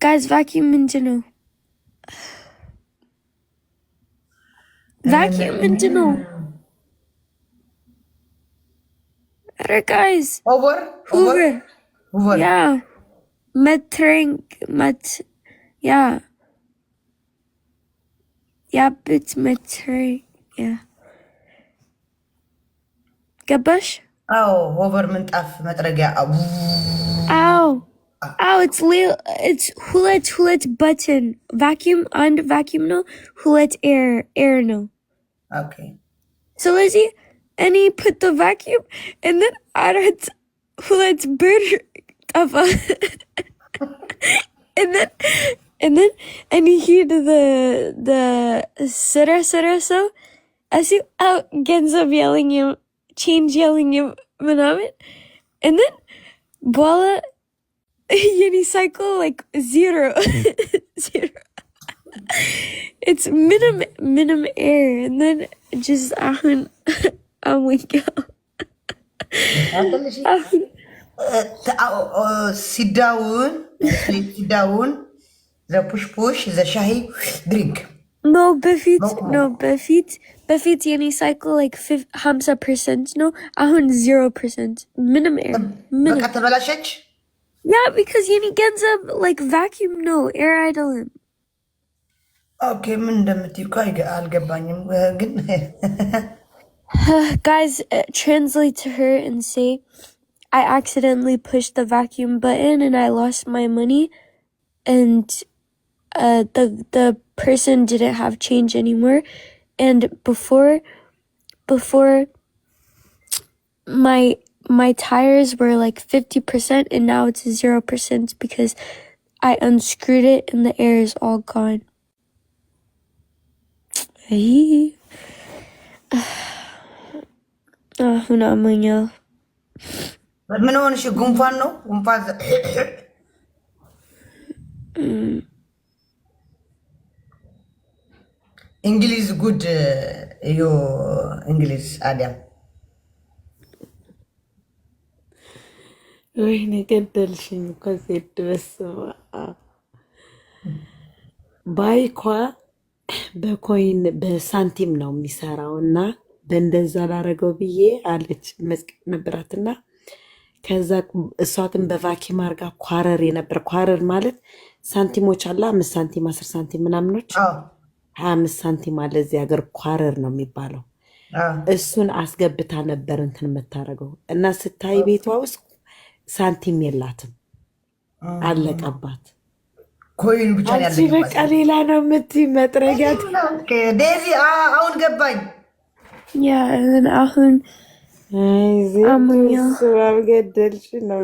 Guys, vacuum ምንድነው? Vacuum ምንድነው? Guys. Over. Hoover. Yeah. Yeah. Yeah, it's metring. Yeah. ገባሽ? over ምንጣፍ መጥረጊያ it's ሁለት button. Vacuum and vacuum no. ሁለት air no. Okay. So Lizzie, and he put the vacuum and then added ሁለት ብር ጠፋ. and he hid the ስራ so as you out ገንዘብ yelling him, change yelling him ምናምን and then በኋላ unicycle like zero. It's minimum air and then just oh my god. sit down the push the shahi drink. No በፊት unicycle like 50% no አሁን 0% minimum air በቃ ተበላሸች. Yeah, because you need ገንዘብ like vacuum no air idling. Okay, ምን እንደምትይው አልገባኝም ግን guys, translate to her and say I accidentally pushed the vacuum button and I lost my money and the person didn't have change anymore and before my tires were like 50% and now it's 0% because I unscrewed it and the air is all gone. Who not Munya? ምን ሆነሽ? ጉንፋን ነው? ጉንፋን እንግሊዝ ጉድ ዮ እንግሊዝ አዳም ወይኔ ገደልሽኝ እኮ ዜድ በስመ አብ። ባይኳ በኮይን በሳንቲም ነው የሚሰራው እና በእንደዛ ላረገው ብዬ አለች መስቀል ነበራትና ከዛ እሷ ግን በቫኪም አርጋ ኳረር የነበር ኳረር ማለት ሳንቲሞች አለ 5 ሳንቲም 10 ሳንቲም ምናምኖች 25 ሳንቲም አለ እዚህ ሀገር ኳረር ነው የሚባለው። እሱን አስገብታ ነበር እንትን የምታረገው እና ስታይ ቤቷ ውስጥ ሳንቲም የላትም አለቀባት። ኮይን ብቻ ያለ በቃ ሌላ ነው የምትይ መጥረጊያት ዴዚ አሁን ገባኝ። ያ አሁን ገደልሽ ነው።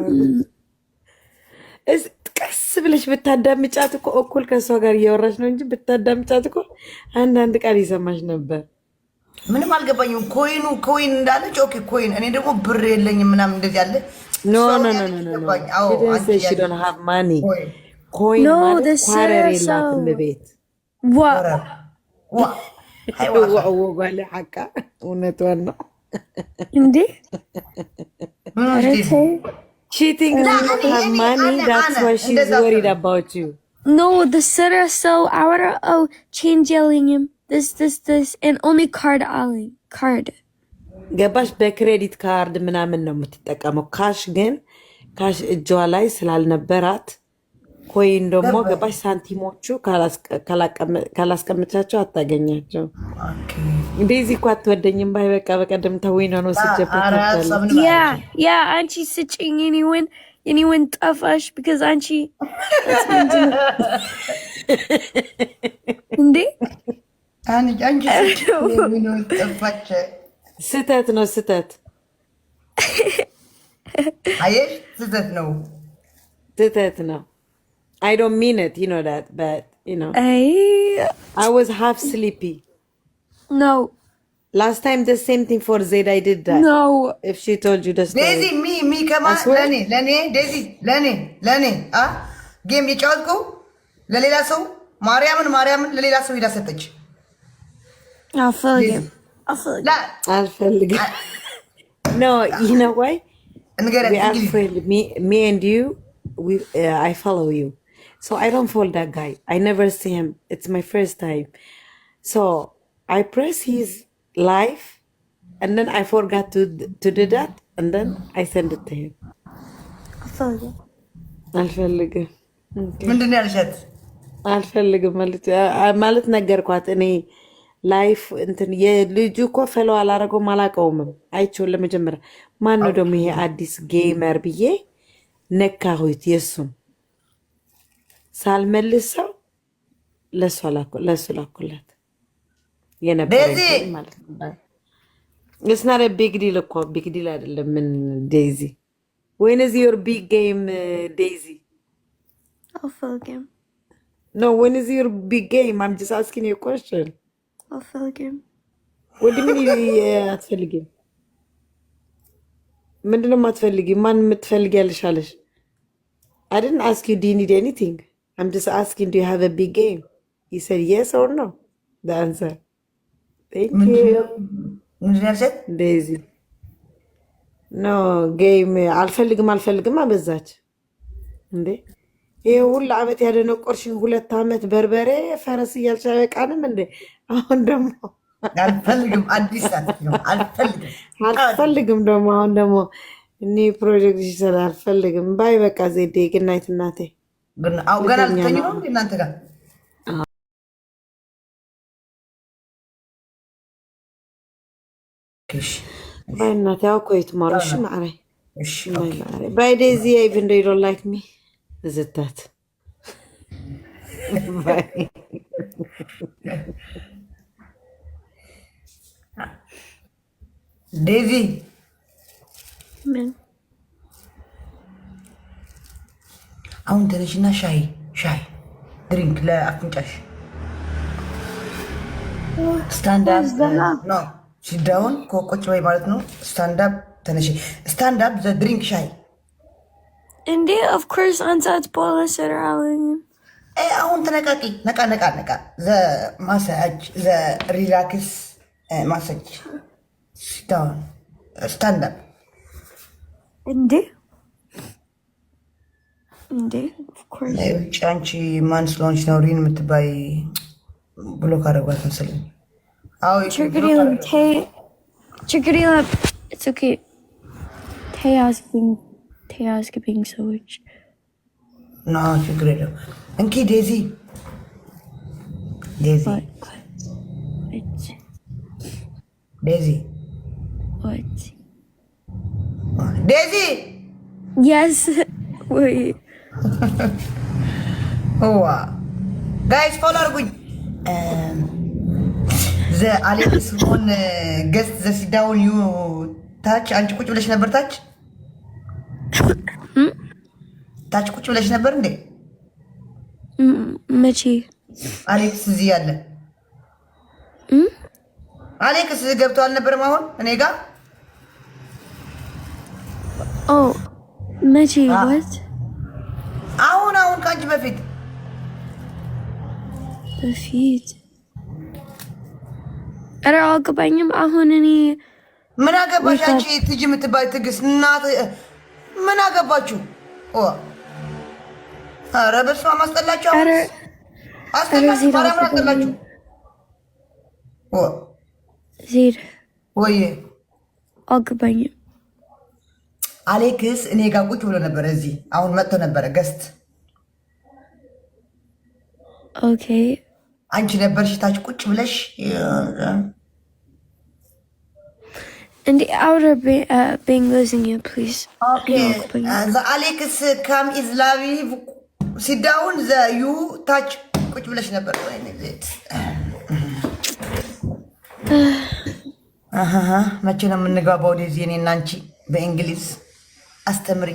ቀስ ብለሽ ብታዳምጫት እኮ እኩል ከእሷ ጋር እያወራች ነው እንጂ ብታዳምጫት እኮ አንዳንድ ቃል ይሰማሽ ነበር። ምንም አልገባኝም። ኮይን እንዳለች ኦኬ ኮይን እኔ ደግሞ ብር የለኝም ምናምን እንደዚህ አለ። ኖ she don't have money. ኮይን ማለት ኳረር የላትም ቤት ወጓለ ሐቃ እውነቷን ነው እንዴ she thinks you don't have money, that's why she's worried about you. No, the Sarah so our change yelling him this and only card ገባሽ? በክሬዲት ካርድ ምናምን ነው የምትጠቀመው። ካሽ ግን ካሽ እጇ ላይ ስላልነበራት ኮይን ደግሞ ገባሽ? ሳንቲሞቹ ካላስቀምጫቸው አታገኛቸው። እንደዚህ እኮ አትወደኝም ባይ በቃ በቀደም ተወይና ነው ስጀበት ያ አንቺ ስጭኝ anyone ጠፋሽ because አንቺ እንዴ አንቺ ነው ጠፋች። ስተት ነው ስተት አየሽ ስተት ነው I don't mean it, you know that, but you know I was half sleepy. No. Last time the same thing for Zaid I did that. No. If she told you the story. Daisy me come on Lani Daisy Lani game ይጫወትኩ ለሌላ ሰው ማርያምን ለሌላ ሰው ሄዳ ሰጠች። አልፈልግም No, you know why? We are friends. Me and you I follow you. So I don't follow that guy. I never see him. It's my first time. So I press his live, and then I forgot to do that, and then I send it to him. አልፈልግም አልፈልግም Okay. ምንድን ነው ያልሻት? አልፈልግም ማለት ነገርኳት። እኔ ላይፍ እንትን የልጁ እኮ ፈለው አላረገውም አላቀውምም። አይቼውን ለመጀመሪያ ማን ነው ደግሞ ይሄ አዲስ ጌመር ብዬ ነካሁት። የእሱን ሳልመልሰው ለእሱ ላኩላት የነበረ ማለት ነው። እስናረ ቢግ ዲል እኮ ቢግ ዲል አይደለም። ምን ዴዚ when is your big game Daisy? አልፈልግም No, when is your big game? I'm just asking you a question. አልፈልግም What do you mean አትፈልጊም? ምንድነው የማትፈልጊው? ማን የምትፈልጊያለሽ አለሽ? I didn't ask you, do you need anything? I'm just asking, do you have a big game? You said yes or no? The answer. Thank you. ምንድን ነው ያልሻት? Daisy. No, game አልፈልግም አበዛች እንዴ! ይሄ ሁሉ ዓመት ያደነው ቆርሽን 2 ዓመት በርበሬ ፈረስ እያልሽ አይበቃንም እንዴ? አሁን ደግሞ አልፈልግም አዲስ ነው አልፈልግም ደግሞ አሁን ደግሞ እኔ ፕሮጀክት ይሰራ አልፈልግም ባይ በቃ ዜዴ ግናይት እናቴ ግን አው ገና ልተኝ ነው እናንተ ጋር እሺ ባይ እናቴ አው ኮይት ማሩሽ ማአይ እሺ ባይ ዴዚ even though you don't like me is it that bye ዴዚ ምን አሁን ተነሽና ሻይ ድሪንክ ለአፍንጫሽ ስታንድ አፕ ኖ ሲት ዳውን ቁጭ በይ ማለት ነው። ስታንድ አፕ ተነሽ። ስታንድ አፕ ዘ ድሪንክ ሻይ እንዴ ኦፍ ኮርስ አንተ አትበላ ሰራውን አሁን ተነቃቂ ነቃ ዘ ማሳጅ ዘ ሪላክስ ማሳጅ ሲት ዳውን ስታንድ አፕ እንዴ ኦፍ ኮርስ አንቺ ማን ስለሆንሽ ነው ሪን የምትባይ ብሎክ አደረጓት መሰለኝ። አዎ ችግር የለም it's okay ተያዝግብኝ ሰዎች ኖ ችግር የለም። እንኪ ዴዚ yes wait ጋይስ ፎሎ አድርጉኝ። ዘ አሌክስ ሆን ገስት ዘ ሲዳውን ዩ ታች አንቺ ቁጭ ብለሽ ነበር። ታች ቁጭ ብለሽ ነበር እንዴ? መቼ? አሌክስ እዚህ ያለ አሌክስ ገብቶ አልነበረም? አሁን እኔ ጋር መቼ? ወት አሁን ከአንቺ በፊት ኧረ አልገባኝም። አሁን እኔ ምን አገባሽ አንቺ ትጅ የምትባይ ትዕግስት እናት ምን አገባችሁ? ኧረ በስመ አብ አስጠላችሁ። አስጠላችሁ። ዜድ ወይ አልገባኝም። አሌክስ እኔ ጋር ቁጭ ብሎ ነበረ። እዚህ አሁን መጥቶ ነበረ ገስት። ኦኬ አንቺ ነበርሽ ታች ቁጭ ብለሽ እንዴ? አውረ በእንግሊዝኛ ፕሊዝ። ኦኬ ዘ አሌክስ ካም ኢዝ ላቪ ሲዳውን ዘ ዩ ታች ቁጭ ብለሽ ነበር። መቼ ነው የምንግባባው? ዴዚ እኔ እና አንቺ በእንግሊዝ አስተምሪ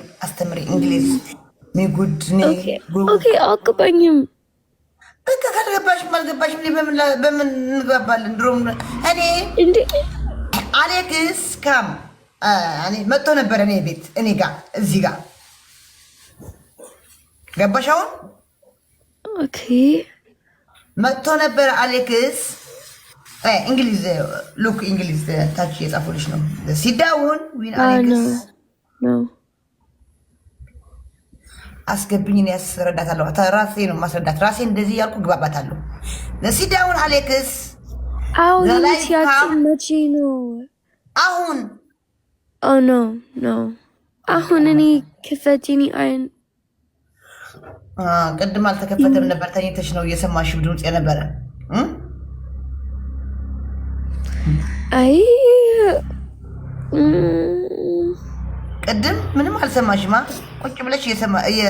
እንግሊዝ ሚጉድ ኦኬ አልገባኝም። በቃ ካልገባሽም አልገባሽም በምን እንግባባለን? ድሮም እኔ አሌክስ ካም መጥቶ ነበረ እኔ ቤት እኔ ጋር እዚህ ጋር ገባሽ? አሁን ኦኬ መጥቶ ነበረ አሌክስ እንግሊዝ ሉክ እንግሊዝ ታች የጻፉልሽ ነው። ሲዳውን ዊን አሌክስ አስገብኝ እኔ ያስረዳታለሁ። ራሴ ነው ማስረዳት። ራሴ እንደዚህ ያልኩ ግባባታለሁ። ለሲዳውን አሌክስ አሁን ሲያችን መቼ ነው? አሁን ኖ አሁን እኔ ክፈቲኒ አይን ቅድም አልተከፈተም ነበር። ተኝተሽ ነው እየሰማሽው ድምፅ የነበረ። አይ ቅድም ምንም አልሰማሽማ። ቁጭ ብለሽ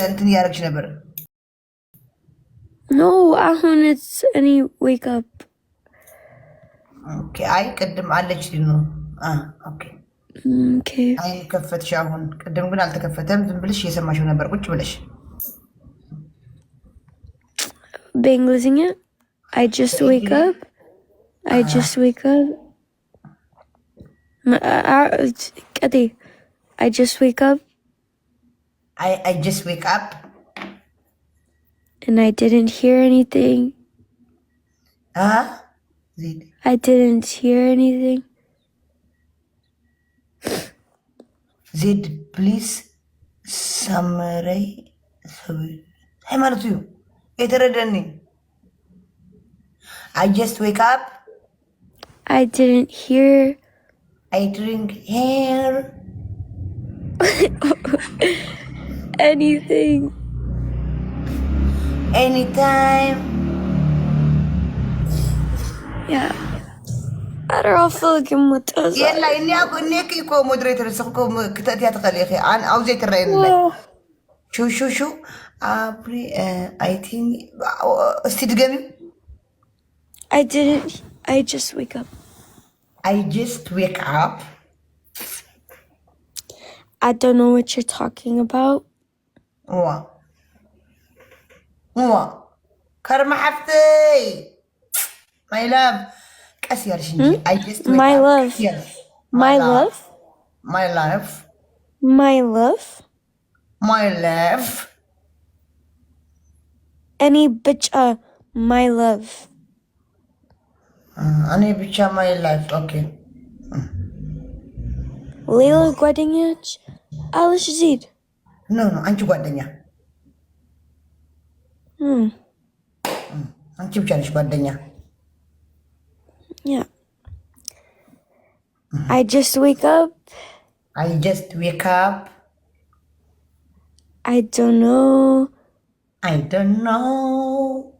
እንትን እያደረግሽ ነበር። ኖ አሁን እኔ ዌክ አፕ። ኦኬ አይ ቅድም አለች ነው። ኦኬ አይ ከፈትሽ አሁን። ቅድም ግን አልተከፈተም። ዝም ብለሽ እየሰማሽው ነበር ቁጭ ብለሽ። በእንግሊዝኛ I just wake up. I just wake up. I just wake up. I just wake up. And I didn't hear anything. I didn't hear anything. Zed, please summarize. Hey, Martu, eternally. I just wake up. I didn't hear. I drink hair. Anything. Anytime. Yeah. I don't feel like I'm with us. يلا إني أقول إنك يكون مودريتر سقكم كتاتي تقليخي أنا أوزيت الرأي شو أبري I think استدقني. I just wake up. I just wake up. I don't know what you're talking about. كرم حفتي. My love. I just wake my up. love. Yes. My love. My love. My love. My love. Any bitch, my love. Any bitch, my life. Okay. Leila ጓደኛች አለሽ ዚድ? No, አንቺ ጓደኛ። አንቺ ብቻ ነሽ ጓደኛ። Yeah. I just wake up. I just wake up. I don't know. I don't know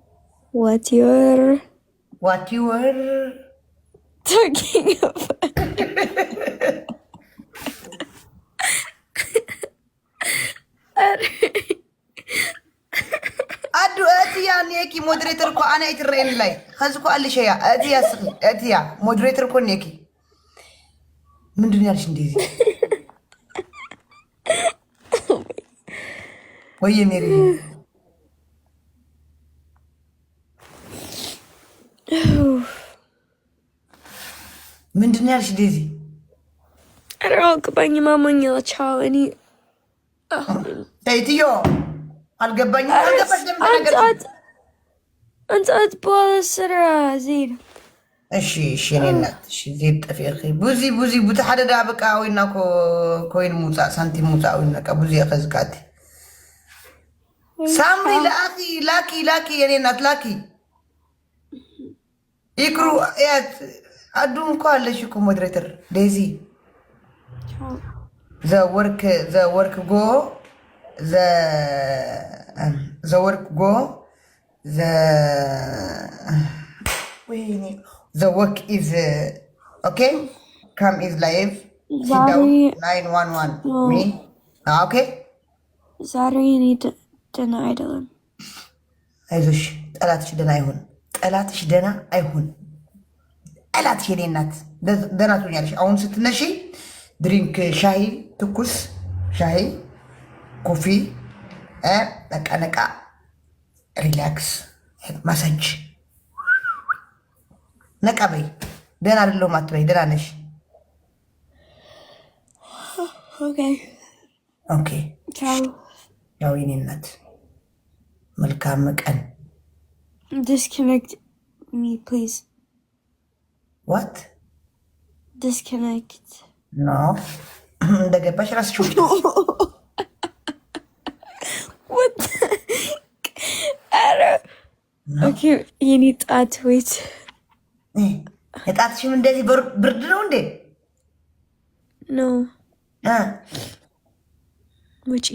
what you're talking about. أدو أتيا نيكي مودريتر كو أنا يترين لاي خذكو قال لي شيء أتيا سقي أتيا مودريتر كو نيكي من دنيا شنديزي ويا ميري من دنيا شنديزي أنا كباني ماما يلا تشاو أني تيتيو القباني أنت أتبغى السرعة زين እሺ እኔ እናት እሺ ዜድ ጠፊኺ ቡዚ ቡታ ሓደ ዳ በቃ ወይና ኮይን ሙፃ ሳንቲም ሙፃ ወይና በቃ ቡዚ ያኸዝካቲ ሳምሪ ላኪ የኔ እናት ላኪ ይክሩ ያት አዱም እኮ አለሽ እኮ ሞዴሬተር ዴዚ ዘ ወርክ ጎ ወይኔ The work is okay. Come is live. Sit down. 911. No. Me. Okay. Zari need dana idolin. አይዞሽ ጠላትሽ ደና አይሁን። ጠላትሽ ደና አይሁን። ጠላትሽ የኔ እናት ደና ትሆኛለሽ። አሁን ስትነሺ ድሪንክ ሻይ፣ ትኩስ ሻይ፣ ኮፊ ነቃ ሪላክስ ማሳጅ ነቃ በይ። ደህና አይደለሁም አትበይ። ደህና ነሽ? ኦኬ ቻው የኔ እናት። መልካም ቀን። Disconnect me, please. What? Disconnect. No. እንደገባሽ ራስሽ ውጪ። What ኦኬ የኔ ጣት ወይት የጣትሽም እንደዚህ ብርድ ነው እንዴ? ኖ እ ውጪ